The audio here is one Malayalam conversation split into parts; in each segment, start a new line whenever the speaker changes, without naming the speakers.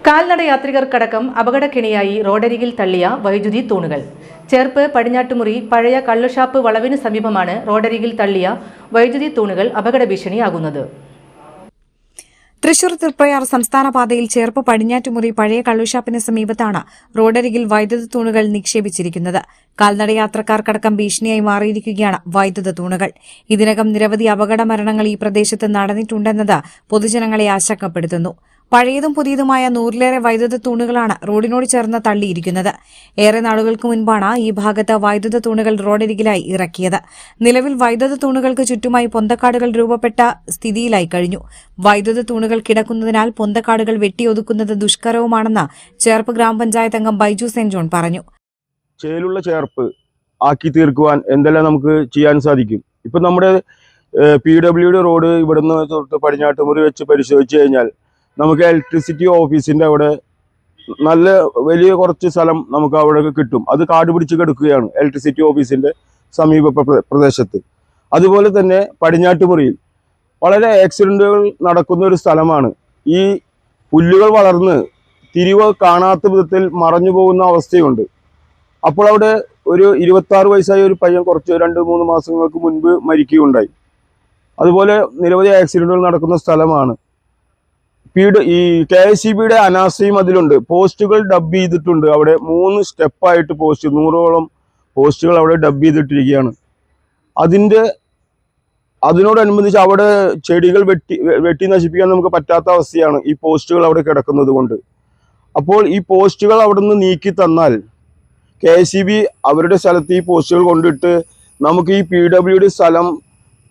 കാൽനടയാത്രികർക്കടക്കം അപകടക്കെണിയായി റോഡരികിൽ തള്ളിയ വൈദ്യുതി തൂണുകൾ. ചേർപ്പ് പടിഞ്ഞാറ്റുമുറി പഴയ കള്ളുഷാപ്പ് വളവിന് സമീപമാണ് റോഡരികിൽ തള്ളിയ വൈദ്യുതി തൂണുകൾ അപകട ഭീഷണിയാകുന്നത്.
തൃശൂർ തൃപ്രയാർ സംസ്ഥാന പാതയിൽ ചേർപ്പ് പടിഞ്ഞാറ്റുമുറി പഴയ കള്ളുഷാപ്പിന് സമീപത്താണ് റോഡരികിൽ വൈദ്യുത തൂണുകൾ നിക്ഷേപിച്ചിരിക്കുന്നത്. കാൽനടയാത്രക്കാർക്കടക്കം ഭീഷണിയായി മാറിയിരിക്കുകയാണ് വൈദ്യുത തൂണുകൾ. ഇതിനകം നിരവധി അപകട മരണങ്ങൾ ഈ പ്രദേശത്ത് നടന്നിട്ടുണ്ടെന്നത് പൊതുജനങ്ങളെ ആശങ്കപ്പെടുത്തുന്നു. പഴയതും പുതിയതുമായ 100-ലേറെ വൈദ്യുത തൂണുകളാണ് റോഡിനോട് ചേർന്ന് തള്ളിയിരിക്കുന്നത്. ഏറെ നാളുകൾക്ക് മുൻപാണ് ഈ ഭാഗത്ത് വൈദ്യുത തൂണുകൾ റോഡരികിലായി ഇറക്കിയത്. നിലവിൽ വൈദ്യുത തൂണുകൾക്ക് ചുറ്റുമായി പൊന്തക്കാടുകൾ രൂപപ്പെട്ട സ്ഥിതിയിലായി കഴിഞ്ഞു. വൈദ്യുത തൂണുകൾ കിടക്കുന്നതിനാൽ പൊന്തക്കാടുകൾ വെട്ടിയൊതുക്കുന്നത് ദുഷ്കരവുമാണെന്ന് ചേർപ്പ് ഗ്രാമപഞ്ചായത്ത് അംഗം ബൈജു സെന്റ് ജോൺ പറഞ്ഞു.
ചേലുള്ള ചേർപ്പ് ആക്കി തീർക്കുവാൻ എന്തെല്ലാം നമുക്ക് ചെയ്യാൻ സാധിക്കും? ഇപ്പൊ നമ്മുടെ PWD റോഡ് ഇവിടുന്ന് തൊട്ട് പടിഞ്ഞാട്ടുമുറി വെച്ച് പരിശോധിച്ചു കഴിഞ്ഞാൽ നമുക്ക് ഇലക്ട്രിസിറ്റി ഓഫീസിന്റെ അവിടെ നല്ല വലിയ കുറച്ച് സ്ഥലം നമുക്ക് അവിടെ കിട്ടും. അത് കാട് പിടിച്ച് കിടക്കുകയാണ് ഇലക്ട്രിസിറ്റി ഓഫീസിന്റെ സമീപ പ്രദേശത്ത്. അതുപോലെ തന്നെ പടിഞ്ഞാട്ടുമുറിയിൽ വളരെ ആക്സിഡന്റുകൾ നടക്കുന്ന ഒരു സ്ഥലമാണ്. ഈ പുല്ലുകൾ വളർന്ന് തിരിവ് കാണാത്ത വിധത്തിൽ മറഞ്ഞു പോകുന്ന അവസ്ഥയുണ്ട്. അപ്പോൾ അവിടെ ഒരു 26 വയസ്സായ ഒരു പയ്യൻ കുറച്ച് 2-3 മാസങ്ങൾക്ക് മുൻപ് മരിക്കുകയുണ്ടായി. അതുപോലെ നിരവധി ആക്സിഡന്റുകൾ നടക്കുന്ന സ്ഥലമാണ്. ഈ KSEBയുടെ അനാസയും അതിലുണ്ട്. പോസ്റ്റുകൾ ഡബ് ചെയ്തിട്ടുണ്ട്. അവിടെ 3 സ്റ്റെപ്പായിട്ട് 100ഓളം പോസ്റ്റുകൾ അവിടെ ഡബ് ചെയ്തിട്ടിരിക്കുകയാണ്. അതിനോടനുബന്ധിച്ച് അവിടെ ചെടികൾ വെട്ടി നശിപ്പിക്കാൻ നമുക്ക് പറ്റാത്ത അവസ്ഥയാണ് ഈ പോസ്റ്റുകൾ അവിടെ കിടക്കുന്നത് കൊണ്ട്. അപ്പോൾ ഈ പോസ്റ്റുകൾ അവിടെ നിന്ന് നീക്കി തന്നാൽ KSEB അവരുടെ സ്ഥലത്ത് ഈ പോസ്റ്റുകൾ കൊണ്ടിട്ട് നമുക്ക് ഈ PWD സ്ഥലം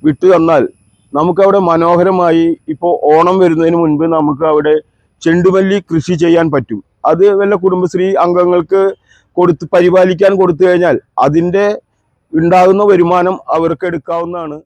വിട്ടു തന്നാൽ നമുക്കവിടെ മനോഹരമായി ഇപ്പോൾ ഓണം വരുന്നതിന് മുൻപ് നമുക്ക് അവിടെ ചെണ്ടുമല്ലി കൃഷി ചെയ്യാൻ പറ്റും. അത് വല്ല കുടുംബശ്രീ അംഗങ്ങൾക്ക് പരിപാലിക്കാൻ കൊടുത്തു കഴിഞ്ഞാൽ അതിൻ്റെ ഉണ്ടാകുന്ന വരുമാനം അവർക്ക് എടുക്കാവുന്നതാണ്.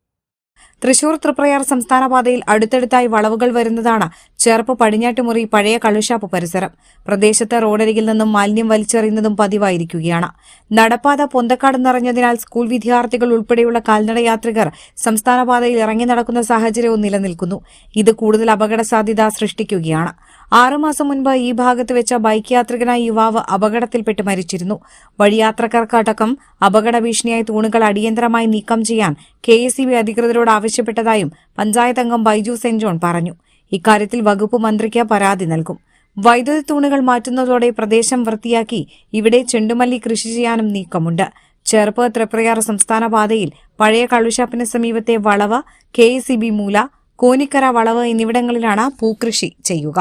തൃശൂർ തൃപ്രയാർ സംസ്ഥാന പാതയിൽ അടുത്തടുത്തായി വളവുകൾ വരുന്നതാണ് ചേർപ്പ് പടിഞ്ഞാറ്റുമുറി പഴയ കള്ളുഷാപ്പ് പരിസരം. പ്രദേശത്ത് റോഡരികിൽ നിന്നും മാലിന്യം വലിച്ചെറിയുന്നതും പതിവായിരിക്കുകയാണ്. നടപ്പാത പൊന്തക്കാട് നിറഞ്ഞതിനാൽ സ്കൂൾ വിദ്യാർത്ഥികൾ ഉൾപ്പെടെയുള്ള കാൽനടയാത്രികർ സംസ്ഥാന പാതയിൽ ഇറങ്ങി നടക്കുന്ന സാഹചര്യവും നിലനിൽക്കുന്നു. ഇത് കൂടുതൽ അപകട സാധ്യത സൃഷ്ടിക്കുകയാണ്. 6 മാസം മുൻപ് ഈ ഭാഗത്ത് വെച്ച ബൈക്ക് യാത്രികനായ യുവാവ് അപകടത്തിൽപ്പെട്ട് മരിച്ചിരുന്നു. വഴിയാത്രക്കാർക്കടക്കം അപകട ഭീഷണിയായി തൂണുകൾ അടിയന്തരമായി നീക്കം ചെയ്യാൻ KSEB അധികൃതരോട് ആവശ്യപ്പെട്ടതായും പഞ്ചായത്ത് അംഗം ബൈജു സെന്റ് ജോൺ പറഞ്ഞു. ഇക്കാര്യത്തിൽ വകുപ്പ് മന്ത്രിക്ക് പരാതി നൽകും. വൈദ്യുതി തൂണുകൾ മാറ്റുന്നതോടെ പ്രദേശം വൃത്തിയാക്കി ഇവിടെ ചെണ്ടുമല്ലി കൃഷി ചെയ്യാനും നീക്കമുണ്ട്. ചേർപ്പ് തൃപ്രയാർ സംസ്ഥാന പാതയിൽ പഴയ കള്ളുഷാപ്പിന് സമീപത്തെ വളവ്, KSEB മൂല, കോനിക്കര വളവ് എന്നിവിടങ്ങളിലാണ് പൂക്കൃഷി ചെയ്യുക.